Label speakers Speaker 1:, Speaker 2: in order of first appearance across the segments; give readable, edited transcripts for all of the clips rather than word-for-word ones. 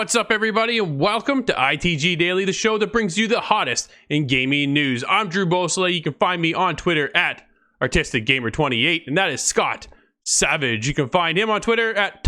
Speaker 1: What's up, everybody, and welcome to ITG Daily, the show that brings you the hottest in gaming news. I'm Drew Beausoleil. You can find me on Twitter at ArtisticGamer28, and that is Scott Savage. You can find him on Twitter at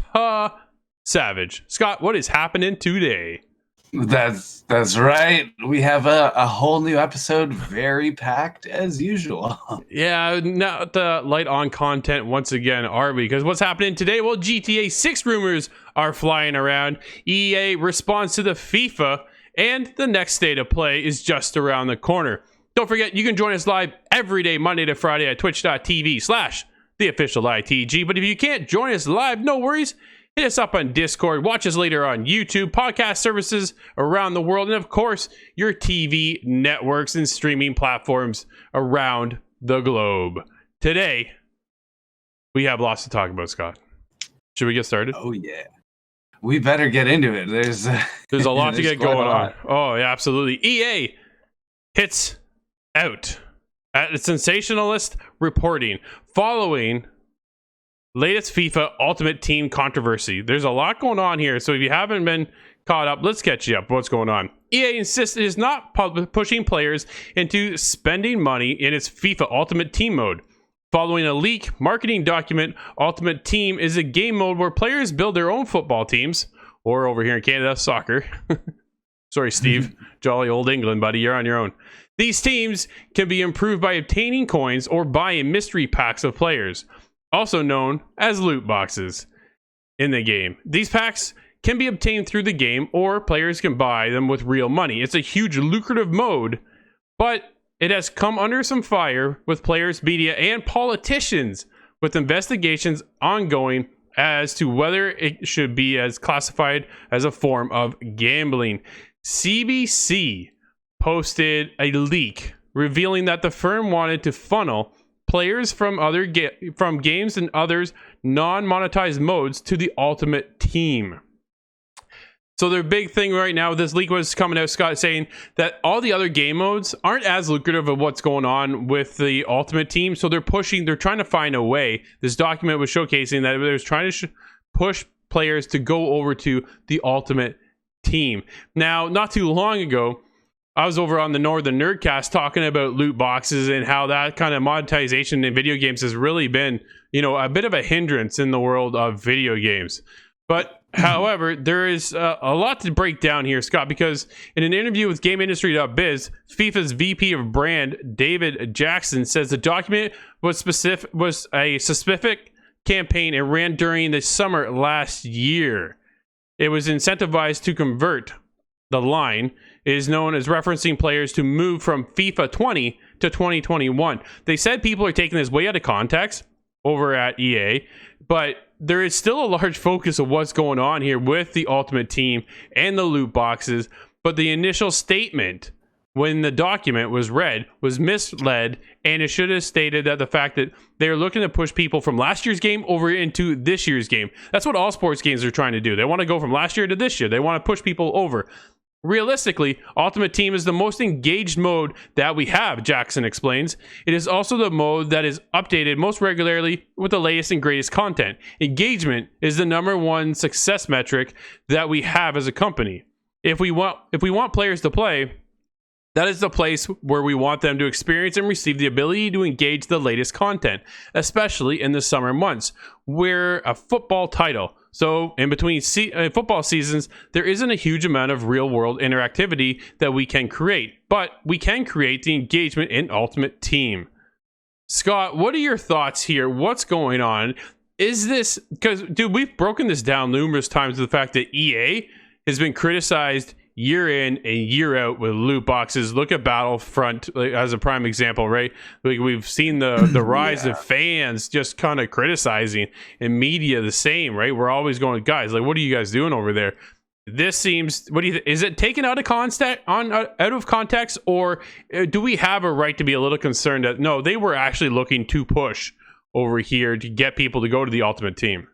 Speaker 1: Savage. Scott, what is happening today?
Speaker 2: That's right. We have a whole new episode, very packed as usual.
Speaker 1: Yeah, not light on content once again, are we? Because what's happening today? Well, GTA 6 rumors are flying around. EA responds to the FIFA, and the next state of play is just around the corner. Don't forget, you can join us live every day, Monday to Friday at twitch.tv/theofficialITG. But if you can't join us live, no worries. Hit us up on Discord, watch us later on YouTube, podcast services around the world, and of course, your TV networks and streaming platforms around the globe. Today, we have lots to talk about, Scott. Should we get started?
Speaker 2: Oh, yeah. We better get into it. There's a
Speaker 1: lot to get going on. Oh, yeah, absolutely. EA hits out at sensationalist reporting following latest FIFA Ultimate Team controversy. There's a lot going on here, so if you haven't been caught up, let's catch you up. What's going on? EA insists it is not pushing players into spending money in its FIFA Ultimate Team mode. Following a leak marketing document, Ultimate Team is a game mode where players build their own football teams, or over here in Canada, soccer. Sorry, Steve. Jolly old England, buddy. You're on your own. These teams can be improved by obtaining coins or buying mystery packs of players, also known as loot boxes, in the game. These packs can be obtained through the game, or players can buy them with real money. It's a huge lucrative mode, but it has come under some fire with players, media, and politicians, with investigations ongoing as to whether it should be as classified as a form of gambling. CBC posted a leak revealing that the firm wanted to funnel players from other games and others non-monetized modes to the Ultimate Team. So their big thing right now, this leak was coming out, Scott, saying that all the other game modes aren't as lucrative of what's going on with the Ultimate Team. So they're trying to find a way. This document was showcasing that it was trying to push players to go over to the Ultimate Team. Now, not too long ago, I was over on the Northern Nerdcast talking about loot boxes and how that kind of monetization in video games has really been, a bit of a hindrance in the world of video games. But however, there is a lot to break down here, Scott, because in an interview with GameIndustry.biz, FIFA's VP of brand, David Jackson, says the document was a specific campaign and ran during the summer last year. It was incentivized to convert the line. Is known as referencing players to move from FIFA 20 to 2021. They said people are taking this way out of context over at EA, but there is still a large focus of what's going on here with the Ultimate Team and the loot boxes. But the initial statement when the document was read was misled, and it should have stated that the fact that they're looking to push people from last year's game over into this year's game. That's what all sports games are trying to do. They want to go from last year to this year. They want to push people over. Realistically, Ultimate Team is the most engaged mode that we have, Jackson explains. It is also the mode that is updated most regularly with the latest and greatest content. Engagement is the number one success metric that we have as a company. If we want players to play, that is the place where we want them to experience and receive the ability to engage the latest content, especially in the summer months, where a football title. So in between football seasons, there isn't a huge amount of real-world interactivity that we can create, but we can create the engagement in Ultimate Team. Scott, what are your thoughts here? What's going on? Is this, because, dude, we've broken this down numerous times, the fact that EA has been criticized year in and year out with loot boxes. Look at Battlefront as a prime example, right? Like, we've seen the rise of fans just kind of criticizing, and media the same, right? We're always going, guys, like, what are you guys doing over there? This seems, what do you is it taken out of context, or do we have a right to be a little concerned that no, they were actually looking to push over here to get people to go to the Ultimate Team?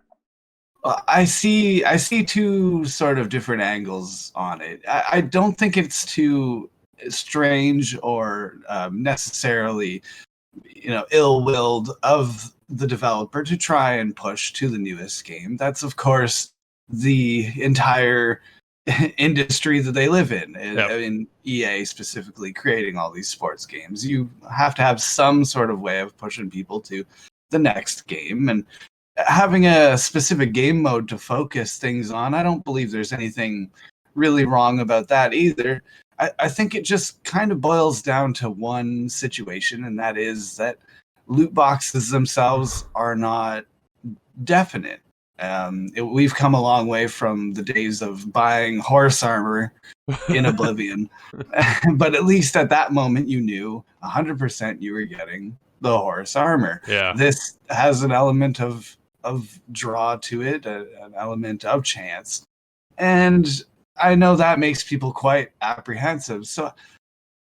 Speaker 2: I see two sort of different angles on it. I don't think it's too strange or necessarily, ill-willed of the developer to try and push to the newest game. That's, of course, the entire industry that they live in.
Speaker 1: Yep.
Speaker 2: In EA specifically creating all these sports games, you have to have some sort of way of pushing people to the next game, and having a specific game mode to focus things on, I don't believe there's anything really wrong about that either. I think it just kind of boils down to one situation, and that is that loot boxes themselves are not definite. We've come a long way from the days of buying horse armor in Oblivion, but at least at that moment you knew 100% you were getting the horse armor.
Speaker 1: Yeah.
Speaker 2: This has an element of draw to it, an element of chance, and I know that makes people quite apprehensive. So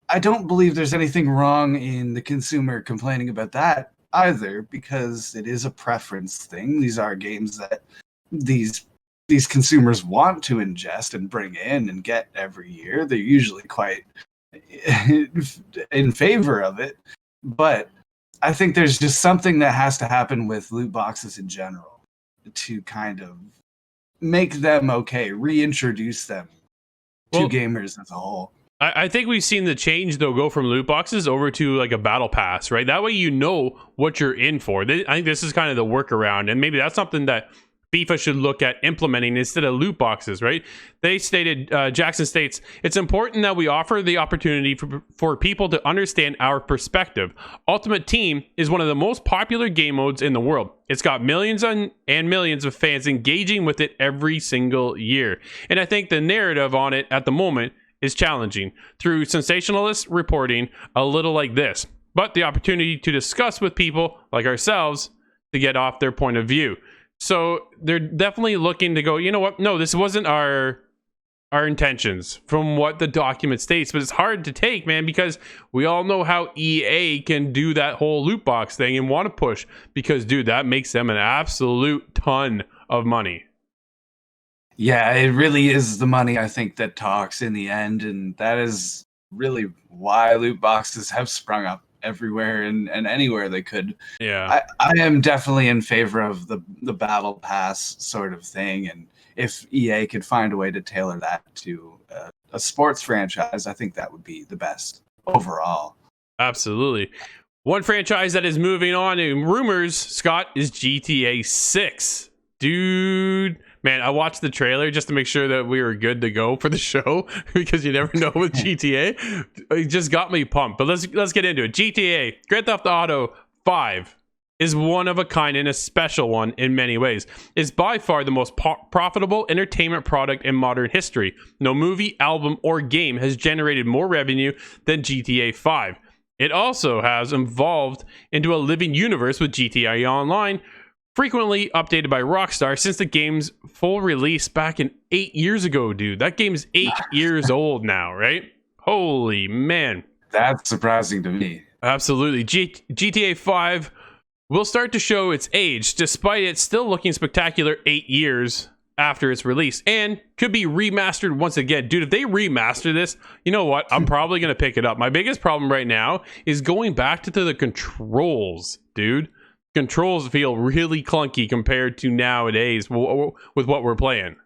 Speaker 2: I don't believe there's anything wrong in the consumer complaining about that either, because it is a preference thing. These are games that these consumers want to ingest and bring in and get every year. They're usually quite in favor of it, but I think there's just something that has to happen with loot boxes in general to kind of make them okay, reintroduce them to gamers as a whole.
Speaker 1: I think we've seen the change, though, go from loot boxes over to like a battle pass, right? That way you know what you're in for. I think this is kind of the workaround, and maybe that's something that FIFA should look at implementing instead of loot boxes, right? They stated, Jackson states, it's important that we offer the opportunity for people to understand our perspective. Ultimate Team is one of the most popular game modes in the world. It's got millions and millions of fans engaging with it every single year. And I think the narrative on it at the moment is challenging through sensationalist reporting, a little like this, but the opportunity to discuss with people like ourselves to get off their point of view. So they're definitely looking to go, you know what? No, this wasn't our intentions from what the document states, but it's hard to take, man, because we all know how EA can do that whole loot box thing and want to push because, dude, that makes them an absolute ton of money.
Speaker 2: Yeah, it really is the money, I think, that talks in the end, and that is really why loot boxes have sprung up everywhere and anywhere they could.
Speaker 1: Yeah,
Speaker 2: I am definitely in favor of the battle pass sort of thing, and if EA could find a way to tailor that to a sports franchise, I think that would be the best overall.
Speaker 1: absolutely. One franchise that is moving on in rumors, Scott, is GTA 6. Dude, man, I watched the trailer just to make sure that we were good to go for the show because you never know with GTA. It just got me pumped. But let's get into it. GTA, Grand Theft Auto 5 is one of a kind and a special one in many ways. It's by far the most profitable entertainment product in modern history. No movie, album, or game has generated more revenue than GTA 5. It also has evolved into a living universe with GTA Online, frequently updated by Rockstar since the game's full release back in 8 years ago, dude. That game's 8 years old now, right? Holy man.
Speaker 2: That's surprising to me.
Speaker 1: Absolutely. GTA 5 will start to show its age, despite it still looking spectacular 8 years after its release, and could be remastered once again. Dude, if they remaster this, you know what? I'm probably going to pick it up. My biggest problem right now is going back to the controls, dude. Controls feel really clunky compared to nowadays with what we're playing.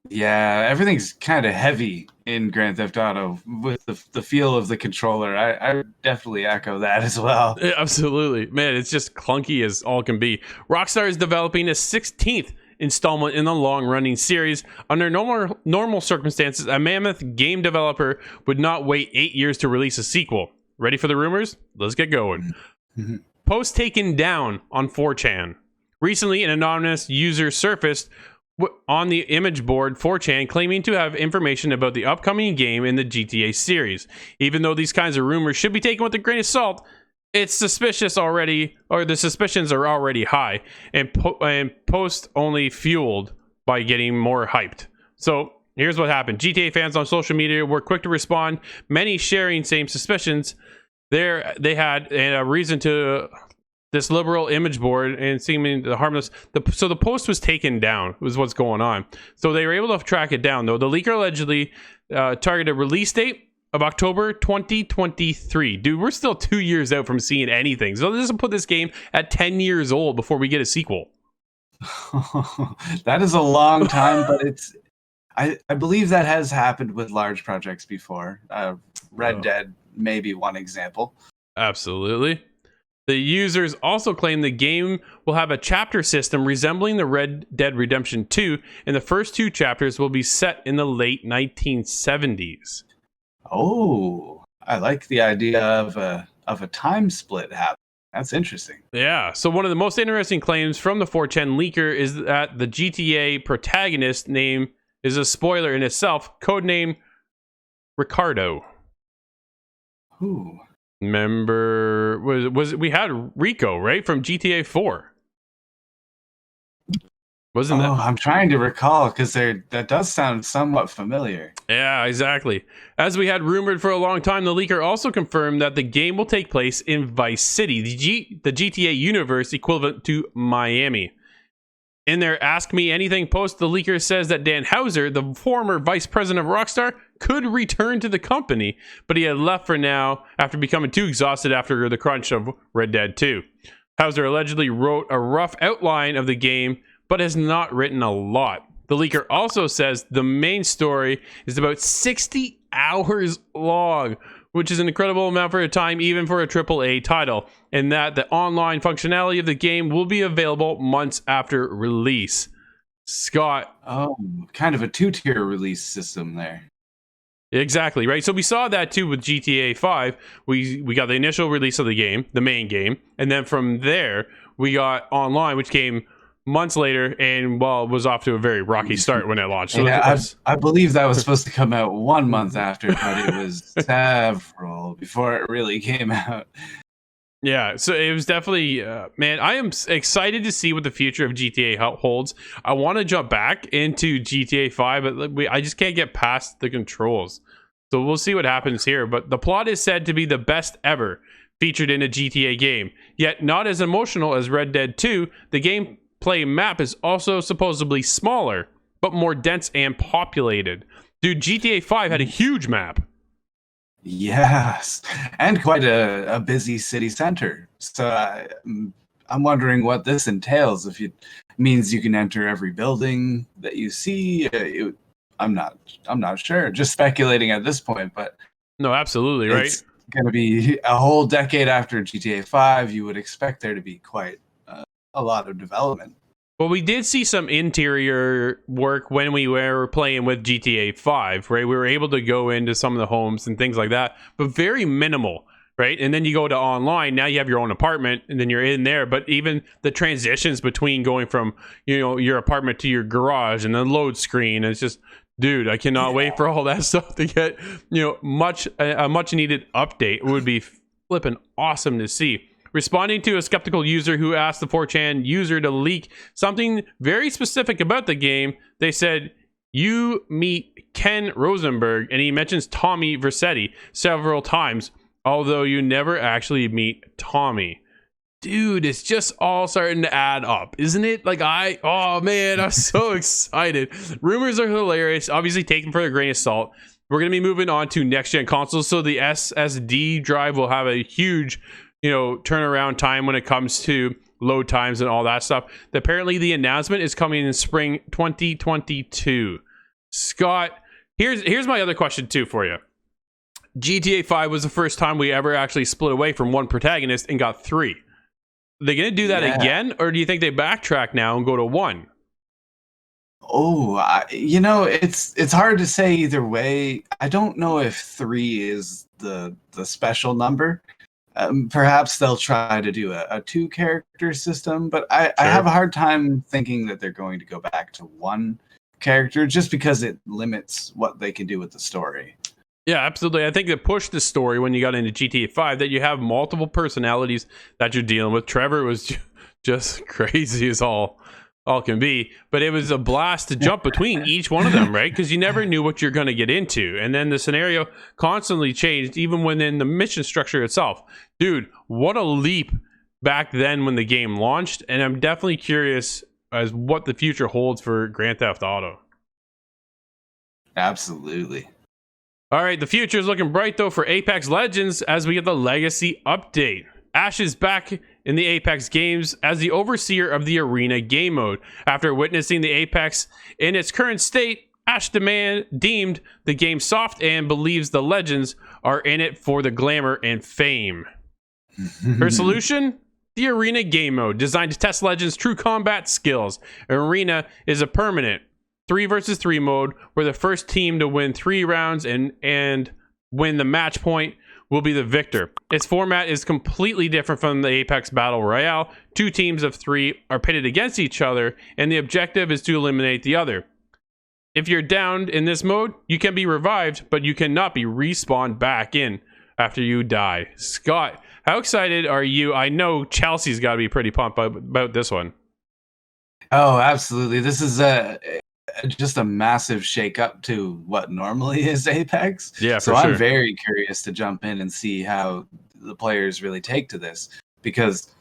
Speaker 2: Yeah, everything's kind of heavy in Grand Theft Auto with the feel of the controller. I definitely echo that as well.
Speaker 1: Yeah, absolutely. Man, it's just clunky as all can be. Rockstar is developing a 16th installment in the long-running series. Under normal circumstances, a mammoth game developer would not wait 8 years to release a sequel. Ready for the rumors? Let's get going.
Speaker 2: Mm-hmm.
Speaker 1: Post taken down on 4chan. Recently, an anonymous user surfaced on the image board 4chan claiming to have information about the upcoming game in the GTA series. Even though these kinds of rumors should be taken with a grain of salt, it's suspicious already, or the suspicions are already high, and post only fueled by getting more hyped. So here's what happened. GTA fans on social media were quick to respond, many sharing same suspicions. They had a reason to this liberal image board and seeming harmless. So the post was taken down, was what's going on. So they were able to track it down, though. The leaker allegedly targeted a release date of October 2023. Dude, we're still 2 years out from seeing anything. So this will put this game at 10 years old before we get a sequel.
Speaker 2: That is a long time, but I believe that has happened with large projects before. Red
Speaker 1: Oh.
Speaker 2: Dead may be one example.
Speaker 1: Absolutely. The users also claim the game will have a chapter system resembling the Red Dead Redemption 2, and the first 2 chapters will be set in the late 1970s.
Speaker 2: Oh, I like the idea of a time split happening. That's interesting.
Speaker 1: Yeah, so one of the most interesting claims from the 4chan leaker is that the GTA protagonist name is a spoiler in itself, codename Ricardo.
Speaker 2: Ooh.
Speaker 1: Remember, was we had Rico, right, from GTA 4? Wasn't that?
Speaker 2: I'm trying to recall because that does sound somewhat familiar.
Speaker 1: Yeah, exactly. As we had rumored for a long time, the leaker also confirmed that the game will take place in Vice City, the GTA universe equivalent to Miami. In their Ask Me Anything post, the leaker says that Dan Houser, the former vice president of Rockstar, could return to the company, but he had left for now after becoming too exhausted after the crunch of Red Dead 2. Houser allegedly wrote a rough outline of the game, but has not written a lot. The leaker also says the main story is about 60 hours long, which is an incredible amount for a time even for a AAA title, and that the online functionality of the game will be available months after release. Scott.
Speaker 2: Oh, kind of a 2-tier release system there.
Speaker 1: Exactly, right? So we saw that too with GTA 5. We got the initial release of the game, the main game, and then from there we got online, which came months later, and well, was off to a very rocky start when it launched. So
Speaker 2: yeah, I believe that was supposed to come out 1 month after, but it was several before it really came out.
Speaker 1: Yeah, so it was definitely, man, I am excited to see what the future of GTA holds. I want to jump back into GTA 5, but I just can't get past the controls. So we'll see what happens here. But the plot is said to be the best ever featured in a GTA game, yet not as emotional as Red Dead 2. The gameplay map is also supposedly smaller, but more dense and populated. Dude, GTA 5 had a huge map.
Speaker 2: Yes, and quite a busy city center. So I'm wondering what this entails. If it means you can enter every building that you see, I'm not sure. Just speculating at this point, but
Speaker 1: no, absolutely right.
Speaker 2: It's going to be a whole decade after GTA 5. You would expect there to be quite a lot of development.
Speaker 1: Well, we did see some interior work when we were playing with GTA 5, right? We were able to go into some of the homes and things like that, but very minimal, right? And then you go to online, now you have your own apartment, and then you're in there. But even the transitions between going from, your apartment to your garage and the load screen, it's just, dude, I cannot wait for all that stuff to get, a much needed update. It would be flipping awesome to see. Responding to a skeptical user who asked the 4chan user to leak something very specific about the game, they said, you meet Ken Rosenberg, and he mentions Tommy Vercetti several times, although you never actually meet Tommy. Dude, it's just all starting to add up, isn't it? Oh man, I'm so excited. Rumors are hilarious, obviously taken for a grain of salt. We're going to be moving on to next-gen consoles, so the SSD drive will have a huge turnaround time when it comes to load times and all that stuff. Apparently, the announcement is coming in spring 2022. Scott, here's my other question too for you. GTA 5 was the first time we ever actually split away from one protagonist and got 3. Are they going to do that again, or do you think they backtrack now and go to 1?
Speaker 2: Oh, it's hard to say either way. I don't know if 3 is the special number. Perhaps they'll try to do a 2-character system, but I have a hard time thinking that they're going to go back to 1 character just because it limits what they can do with the story.
Speaker 1: Yeah, absolutely. I think it pushed the story when you got into GTA 5 that you have multiple personalities that you're dealing with. Trevor was just crazy as all can be, but it was a blast to jump between each one of them, right? Because you never knew what you're going to get into, and then the scenario constantly changed even within the mission structure itself. Dude, what a leap back then when the game launched, and I'm definitely curious as what the future holds for Grand Theft Auto.
Speaker 2: Absolutely.
Speaker 1: All right, the future is looking bright though for Apex Legends as we get the Legacy update. Ash is back in the Apex games as the overseer of the arena game mode. After witnessing the Apex in its current state, Ash deemed the game soft and believes the legends are in it for the glamour and fame. Her solution? The Arena game mode, designed to test Legends' true combat skills. Arena is a permanent 3 versus 3 mode where the first team to win 3 rounds and win the match point will be the victor. Its format is completely different from the Apex Battle Royale. 2 teams of 3 are pitted against each other, and the objective is to eliminate the other. If you're downed in this mode, you can be revived, but you cannot be respawned back in after you die. Scott, how excited are you? I know Chelsea's got to be pretty pumped about this one.
Speaker 2: Oh, absolutely. This is just a massive shakeup to what normally is Apex.
Speaker 1: Yeah,
Speaker 2: so
Speaker 1: for sure.
Speaker 2: I'm very curious to jump in and see how the players really take to this, because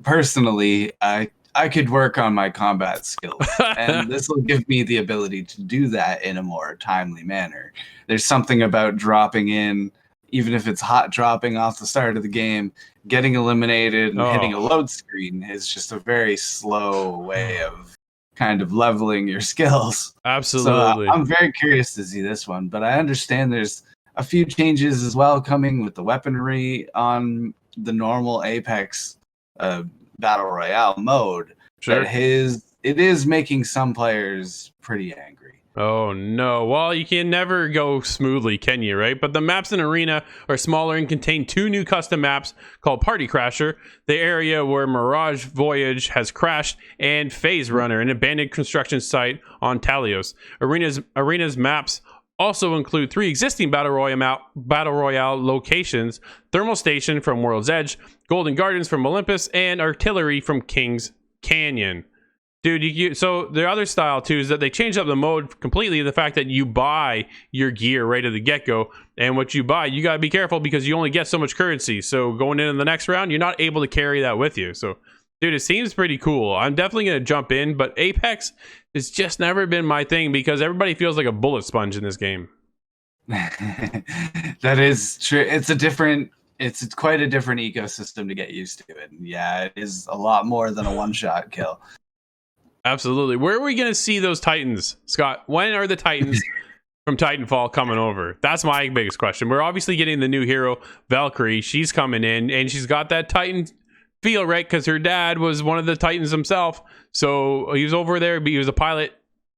Speaker 2: personally, I could work on my combat skills, and this will give me the ability to do that in a more timely manner. There's something about dropping in, even if it's hot dropping off the start of the game, getting eliminated and hitting a load screen is just a very slow way of kind of leveling your skills.
Speaker 1: Absolutely.
Speaker 2: So I'm very curious to see this one, but I understand there's a few changes as well coming with the weaponry on the normal Apex Battle Royale mode.
Speaker 1: Sure.
Speaker 2: It is making some players pretty angry.
Speaker 1: Oh no. Well, you can never go smoothly, can you, right? But the maps in Arena are smaller and contain 2 new custom maps called Party Crasher, the area where Mirage Voyage has crashed, and Phase Runner, an abandoned construction site on Talios. Arena's maps also include 3 existing Battle Royale locations: Thermal Station from World's Edge, Golden Gardens from Olympus, and Artillery from King's Canyon. Dude, so the other style too is that they changed up the mode completely. The fact that you buy your gear right at the get-go, and what you buy, you got to be careful because you only get so much currency. So going into the next round, you're not able to carry that with you. So, dude, it seems pretty cool. I'm definitely going to jump in, but Apex has just never been my thing because everybody feels like a bullet sponge in this game.
Speaker 2: That is true. It's quite a different ecosystem to get used to. And yeah, it is a lot more than a one-shot kill.
Speaker 1: Absolutely. Where are we going to see those Titans, Scott? When are the Titans from Titanfall coming over? That's my biggest question. We're obviously getting the new hero, Valkyrie. She's coming in, and she's got that Titan feel, right? Because her dad was one of the Titans himself. So he was over there, but he was a pilot.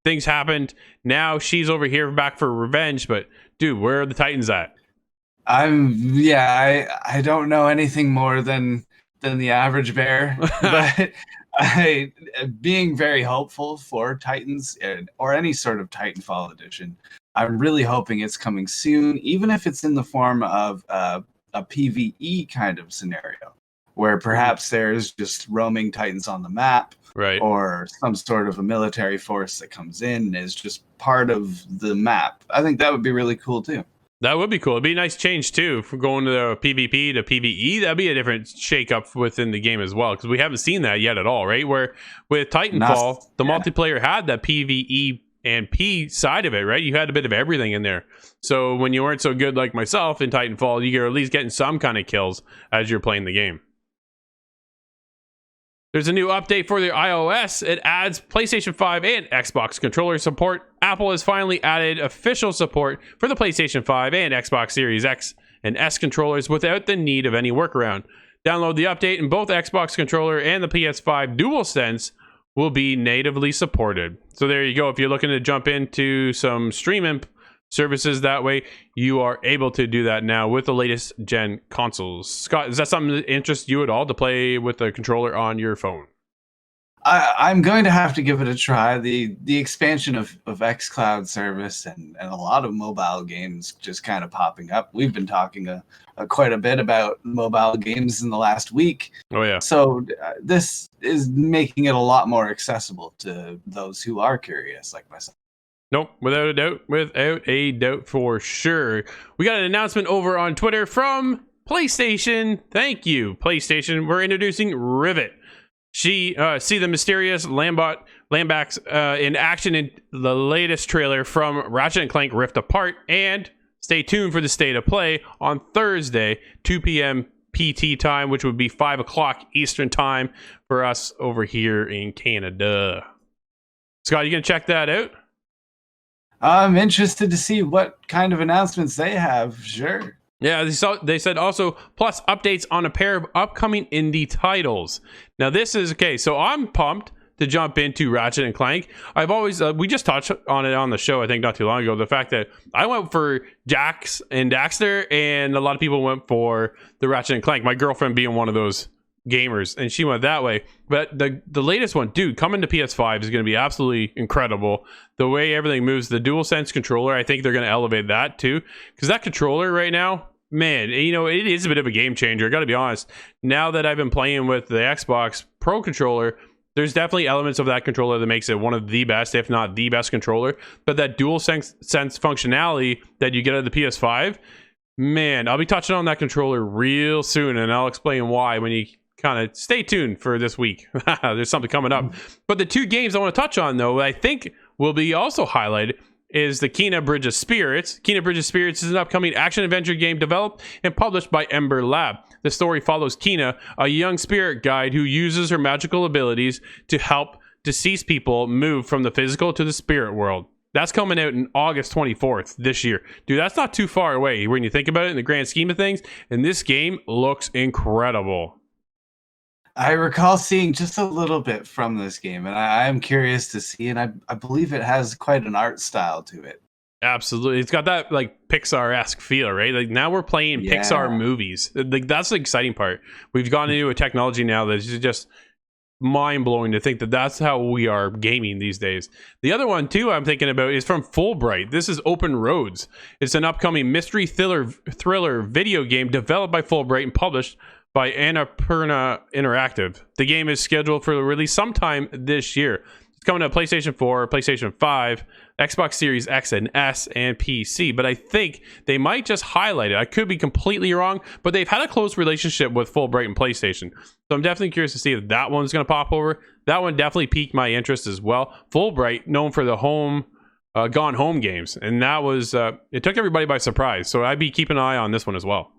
Speaker 1: Things happened. Now she's over here back for revenge. But, dude, where are the Titans at?
Speaker 2: I don't know anything more than the average bear, but being very hopeful for Titans or any sort of Titanfall edition, I'm really hoping it's coming soon, even if it's in the form of a PvE kind of scenario, where perhaps there's just roaming Titans on the map,
Speaker 1: right?
Speaker 2: Or some sort of a military force that comes in and is just part of the map. I think that would be really cool too.
Speaker 1: That would be cool. It'd be a nice change, too, from going to the PvP to PvE. That'd be a different shake-up within the game as well, because we haven't seen that yet at all, right? Where with Titanfall, the multiplayer had that PvE and P side of it, right? You had a bit of everything in there. So when you weren't so good like myself in Titanfall, you're at least getting some kind of kills as you're playing the game. There's a new update for the iOS. It adds PlayStation 5 and Xbox controller support. Apple has finally added official support for the PlayStation 5 and Xbox Series X and S controllers without the need of any workaround. Download the update and both Xbox controller and the PS5 DualSense will be natively supported. So there you go. If you're looking to jump into some streaming services that way, you are able to do that now with the latest gen consoles. Scott, is that something that interests you at all, to play with a controller on your phone?
Speaker 2: I'm going to have to give it a try. The expansion of xCloud service and a lot of mobile games just kind of popping up. We've been talking quite a bit about mobile games in the last week.
Speaker 1: Oh yeah.
Speaker 2: So this is making it a lot more accessible to those who are curious like myself.
Speaker 1: Nope, without a doubt for sure. We got an announcement over on Twitter from PlayStation. Thank you, PlayStation. We're introducing Rivet. See the mysterious Lambax in action in the latest trailer from Ratchet & Clank Rift Apart, and stay tuned for the state of play on Thursday, 2 p.m. PT time, which would be 5 o'clock Eastern time for us over here in Canada. Scott, you gonna check that out?
Speaker 2: I'm interested to see what kind of announcements they have. Sure.
Speaker 1: Yeah, they said also plus updates on a pair of upcoming indie titles. Now this is okay, so I'm pumped to jump into Ratchet and Clank. I've always we just touched on it on the show, I think not too long ago. The fact that I went for Jax and Daxter, and a lot of people went for the Ratchet and Clank. My girlfriend being one of those gamers, and she went that way. But the latest one, dude, coming to PS5 is going to be absolutely incredible. The way everything moves, the DualSense controller, I think they're going to elevate that too, because that controller right now, man, you know, it is a bit of a game changer. I got to be honest. Now that I've been playing with the Xbox Pro controller, there's definitely elements of that controller that makes it one of the best, if not the best controller. But that DualSense functionality that you get out of the PS5, man, I'll be touching on that controller real soon, and I'll explain why when you kind of stay tuned for this week. There's something coming up. But the two games I want to touch on, though, I think will be also highlighted is the Kena Bridge of Spirits. Kena Bridge of Spirits is an upcoming action-adventure game developed and published by Ember Lab. The story follows Kena, a young spirit guide who uses her magical abilities to help deceased people move from the physical to the spirit world. That's coming out in August 24th this year. Dude, that's not too far away when you think about it in the grand scheme of things. And this game looks incredible.
Speaker 2: I recall seeing just a little bit from this game, and I am curious to see, and I believe it has quite an art style to it.
Speaker 1: Absolutely. It's got that like Pixar-esque feel, right? Like now we're playing Pixar movies. Like that's the exciting part. We've gone into a technology now that's just mind-blowing to think that that's how we are gaming these days. The other one too I'm thinking about is from Fulbright. This is Open Roads. It's an upcoming mystery thriller video game developed by Fulbright and published by Annapurna Interactive. The game is scheduled for release sometime this year. It's coming to PlayStation 4, PlayStation 5, Xbox Series X and S, and PC. But I think they might just highlight it. I could be completely wrong, but they've had a close relationship with Fulbright and PlayStation. So I'm definitely curious to see if that one's going to pop over. That one definitely piqued my interest as well. Fulbright, known for the Gone Home games. And that was, it took everybody by surprise. So I'd be keeping an eye on this one as well.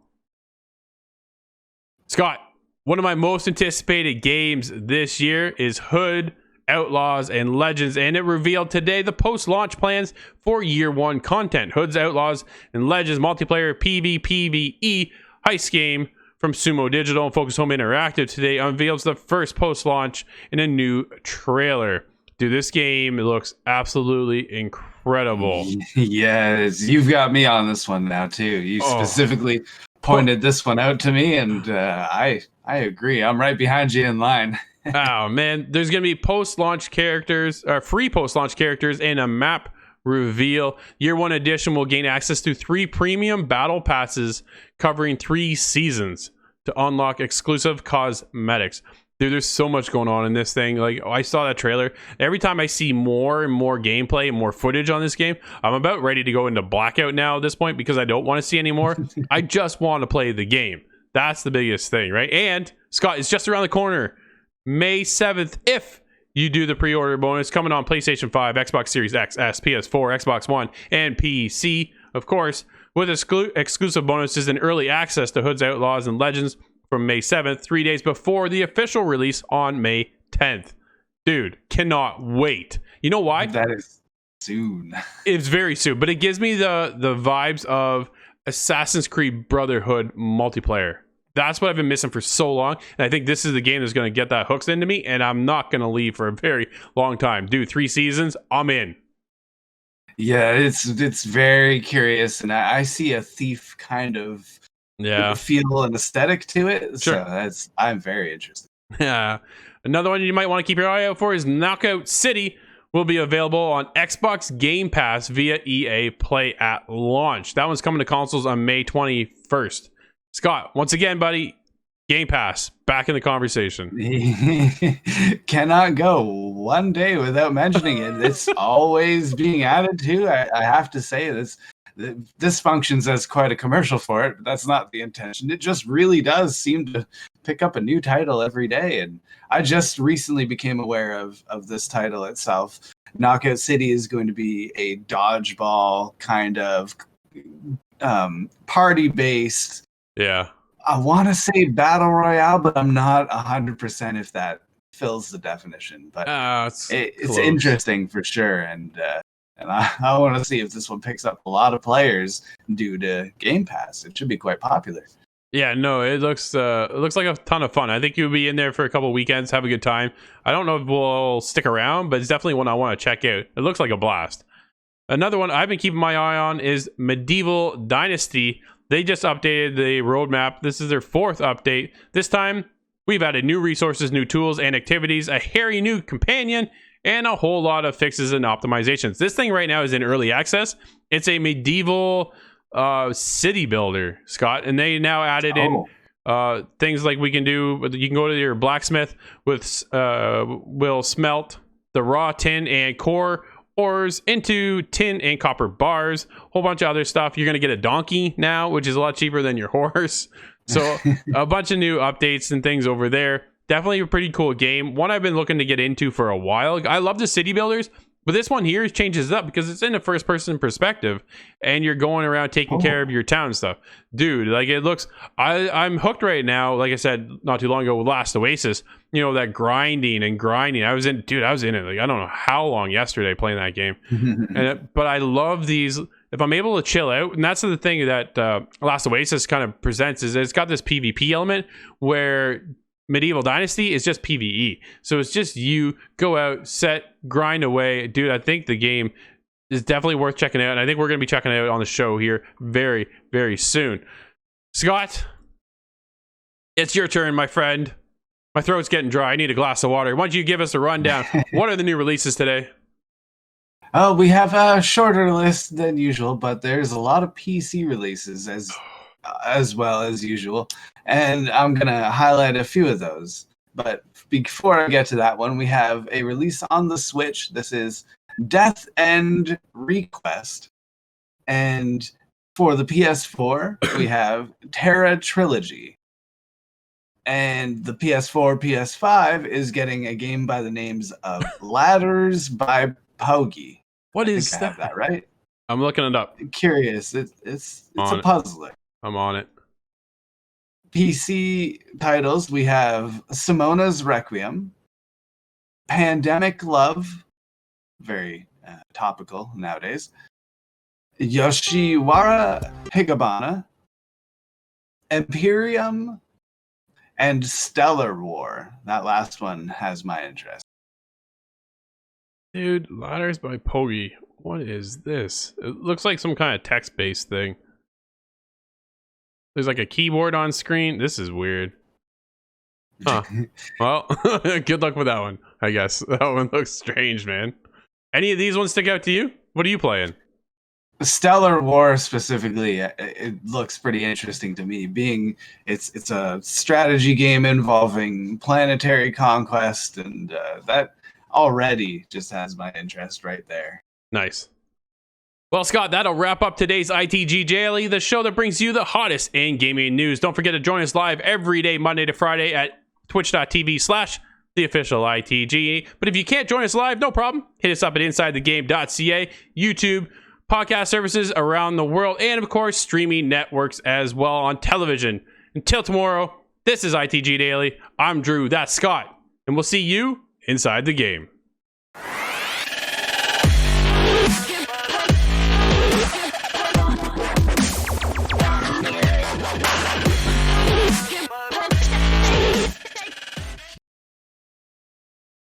Speaker 1: Scott, one of my most anticipated games this year is Hood, Outlaws, and Legends, and it revealed today the post-launch plans for Year 1 content. Hood's Outlaws and Legends multiplayer PvPvE heist game from Sumo Digital and Focus Home Interactive today unveils the first post-launch in a new trailer. Dude, this game looks absolutely incredible.
Speaker 2: Yes, you've got me on this one now, too. You specifically pointed this one out to me, and I agree. I'm right behind you in line.
Speaker 1: Oh man, there's gonna be post-launch characters, or free post-launch characters, and a map reveal. Year 1 edition will gain access to 3 premium battle passes covering 3 seasons to unlock exclusive cosmetics. Dude, there's so much going on in this thing. Like, I saw that trailer. Every time I see more and more gameplay and more footage on this game, I'm about ready to go into blackout now at this point because I don't want to see any more. I just want to play the game. That's the biggest thing, right? And, Scott, it's just around the corner. May 7th, if you do the pre-order bonus, coming on PlayStation 5, Xbox Series X, S, PS4, Xbox One, and PC, of course, with exclusive bonuses and early access to Hood's Outlaws and Legends from May 7th, 3 days before the official release on May 10th. Dude, cannot wait. You know why?
Speaker 2: That is soon.
Speaker 1: It's very soon, but it gives me the vibes of Assassin's Creed Brotherhood multiplayer. That's what I've been missing for so long, and I think this is the game that's going to get that hooks into me, and I'm not going to leave for a very long time. Dude, 3 seasons, I'm in.
Speaker 2: Yeah, it's very curious, and I see a Thief kind of feel and aesthetic to it.
Speaker 1: Sure.
Speaker 2: So I'm very interested.
Speaker 1: Yeah. Another one you might want to keep your eye out for is Knockout City. Will be available on Xbox Game Pass via EA Play at launch. That one's coming to consoles on May 21st. Scott, once again, buddy, Game Pass, back in the conversation.
Speaker 2: Cannot go one day without mentioning it. It's always being added to. I have to say this functions as quite a commercial for it, but that's not the intention. It just really does seem to pick up a new title every day, and I just recently became aware of this title itself. Knockout City is going to be a dodgeball kind of party-based.
Speaker 1: Yeah.
Speaker 2: I want to say battle royale, but I'm not 100% if that fills the definition. But it's interesting for sure, and and I want to see if this one picks up a lot of players due to Game Pass. It should be quite popular.
Speaker 1: Yeah, no, it looks like a ton of fun. I think you'll be in there for a couple of weekends, have a good time. I don't know if we'll stick around, but it's definitely one I want to check out. It looks like a blast. Another one I've been keeping my eye on is Medieval Dynasty. They just updated the roadmap. This is their 4th update. This time, we've added new resources, new tools and activities, a hairy new companion, and a whole lot of fixes and optimizations. This thing right now is in early access. It's a medieval city builder, Scott, and they now added in things like you can go to your blacksmith will smelt the raw tin and core ores into tin and copper bars, whole bunch of other stuff. You're gonna get a donkey now, which is a lot cheaper than your horse. So a bunch of new updates and things over there. Definitely a pretty cool game, one I've been looking to get into for a while. I love the city builders, but this one here changes it up because it's in a first person perspective and you're going around taking care of your town stuff. Dude, like it looks, I'm hooked right now. Like I said, not too long ago with Last Oasis, that grinding. I was in it. Like, I don't know how long yesterday playing that game. But I love these. If I'm able to chill out, and that's the thing that Last Oasis kind of presents, is it's got this PvP element where Medieval Dynasty is just PvE. So it's just you go out, set, grind away. Dude, I think the game is definitely worth checking out. And I think we're going to be checking it out on the show here very, very soon. Scott, it's your turn, my friend. My throat's getting dry. I need a glass of water. Why don't you give us a rundown? What are the new releases today?
Speaker 2: Oh, we have a shorter list than usual, but there's a lot of PC releases as well as usual. And I'm going to highlight a few of those. But before I get to that one, we have a release on the Switch. This is Death End Request. And for the PS4, we have Terra Trilogy. And the PS4, PS5 is getting a game by the names of Ladders by Pogi.
Speaker 1: What is that?
Speaker 2: I have that right?
Speaker 1: I'm looking it up.
Speaker 2: Curious. It's a puzzler.
Speaker 1: I'm on it.
Speaker 2: PC titles, we have Simona's Requiem, Pandemic Love, very topical nowadays, Yoshiwara Higabana, Imperium, and Stellar War. That last one has my interest.
Speaker 1: Dude, Ladders by Pogi. What is this? It looks like some kind of text-based thing. There's like a keyboard on screen. This is weird. Huh. Well, good luck with that one, I guess. That one looks strange, man. Any of these ones stick out to you? What are you playing?
Speaker 2: Stellar War specifically, it looks pretty interesting to me. Being it's a strategy game involving planetary conquest, and that already just has my interest right there.
Speaker 1: Nice. Well, Scott, that'll wrap up today's ITG Daily, the show that brings you the hottest in gaming news. Don't forget to join us live every day, Monday to Friday at twitch.tv/theofficialITG. But if you can't join us live, no problem. Hit us up at insidethegame.ca, YouTube, podcast services around the world, and of course, streaming networks as well on television. Until tomorrow, this is ITG Daily. I'm Drew, that's Scott, and we'll see you inside the game.